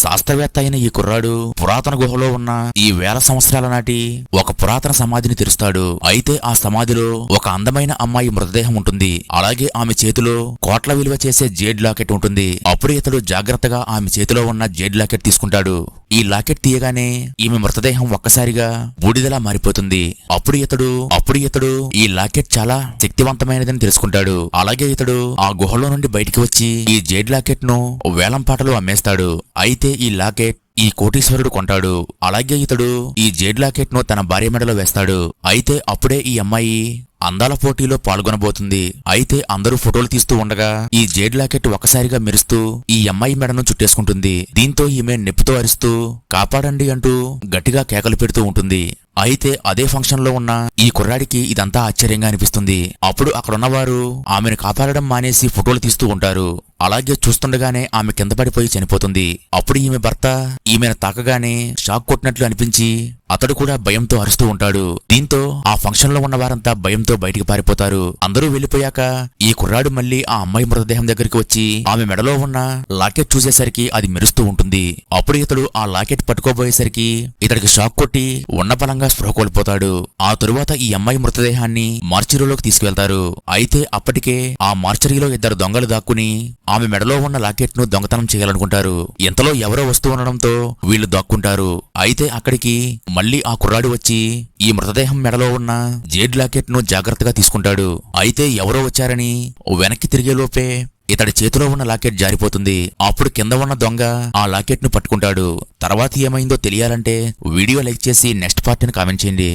శాస్త్రవేత్త అయిన ఈ కుర్రాడు పురాతన గుహలో ఉన్న ఈ వేల సంవత్సరాల నాటి ఒక పురాతన సమాధిని తెరుస్తాడు. అయితే ఆ సమాధిలో ఒక అందమైన అమ్మాయి మృతదేహం ఉంటుంది. అలాగే ఆమె చేతిలో కోట్ల విలువ చేసే జేడ్ లాకెట్ ఉంటుంది. అప్పుడు ఇతడు జాగ్రత్తగా ఆమె చేతిలో ఉన్న జేడ్ లాకెట్ తీసుకుంటాడు. ఈ లాకెట్ తీయగానే ఈమె మృతదేహం ఒక్కసారిగా బూడిదలా మారిపోతుంది. అప్పుడు ఇతడు ఈ లాకెట్ చాలా శక్తివంతమైనదని తెలుసుకుంటాడు. అలాగే ఇతడు ఆ గుహలో నుండి బయటికి వచ్చి ఈ జేడ్ లాకెట్ ను వేలం పాటలు అమ్మేస్తాడు. అయితే ఈ లాకెట్ ఈ కోటీశ్వరుడు కొంటాడు. అలాగే ఇతడు ఈ జేడ్ లాకెట్ ను తన భార్య మెడలో వేస్తాడు. అయితే అప్పుడే ఈ అమ్మాయి అందాల పోటీలో పాల్గొనబోతుంది. అయితే అందరూ ఫోటోలు తీస్తూ ఉండగా ఈ జేడ్ లాకెట్ ఒక్కసారిగా మెరుస్తూ ఈ అమ్మాయి మెడను చుట్టేసుకుంటుంది. దీంతో ఈమె నొప్పితో అరుస్తూ కాపాడండి అంటూ గట్టిగా కేకలు పెడుతూ ఉంటుంది. అయితే అదే ఫంక్షన్ లో ఉన్న ఈ కుర్రాడికి ఇదంతా ఆశ్చర్యంగా అనిపిస్తుంది. అప్పుడు అక్కడున్నవారు ఆమెను కాపాడడం మానేసి ఫోటోలు తీస్తూ ఉంటారు. అలాగే చూస్తుండగానే ఆమె కింద పడిపోయి చనిపోతుంది. అప్పుడు ఈమె భర్త ఈమెను తాకగానే షాక్ కొట్టినట్లు అనిపించి అతడు కూడా భయంతో అరుస్తూ ఉంటాడు. దీంతో ఆ ఫంక్షన్ లో ఉన్న వారంతా భయంతో బయటికి పారిపోతారు. అందరూ వెళ్లిపోయాక ఈ కుర్రాడు మళ్లీ ఆ అమ్మాయి మృతదేహం దగ్గరికి వచ్చి ఆమె మెడలో ఉన్న లాకెట్ చూసేసరికి అది మెరుస్తూ ఉంటుంది. అప్పుడు ఇతడు ఆ లాకెట్ పట్టుకోబోయేసరికి ఇతడికి షాక్ కొట్టి ఉన్న బలంగా స్పృహ కోల్పోతాడు. ఆ తరువాత ఈ అమ్మాయి మృతదేహాన్ని మార్చరీలోకి తీసుకువెళ్తారు. అయితే అప్పటికే ఆ మార్చరీలో ఇద్దరు దొంగలు దాక్కుని ఆమె మెడలో ఉన్న లాకెట్ ను దొంగతనం చేయాలనుకుంటారు. ఇంతలో ఎవరో వస్తూ ఉండడంతో వీళ్లు దాక్కుంటారు. అయితే అక్కడికి మళ్లీ ఆ కుర్రాడు వచ్చి ఈ మృతదేహం మెడలో ఉన్న జేడ్ లాకెట్ ను జాగ్రత్తగా తీసుకుంటాడు. అయితే ఎవరో వచ్చారని వెనక్కి తిరిగేలోపే ఇతడి చేతిలో ఉన్న లాకెట్ జారిపోతుంది. అప్పుడు కింద ఉన్న దొంగ ఆ లాకెట్ ను పట్టుకుంటాడు. తర్వాత ఏమైందో తెలియాలంటే వీడియో లైక్ చేసి నెక్స్ట్ పార్ట్ ని కామెంట్ చేయండి.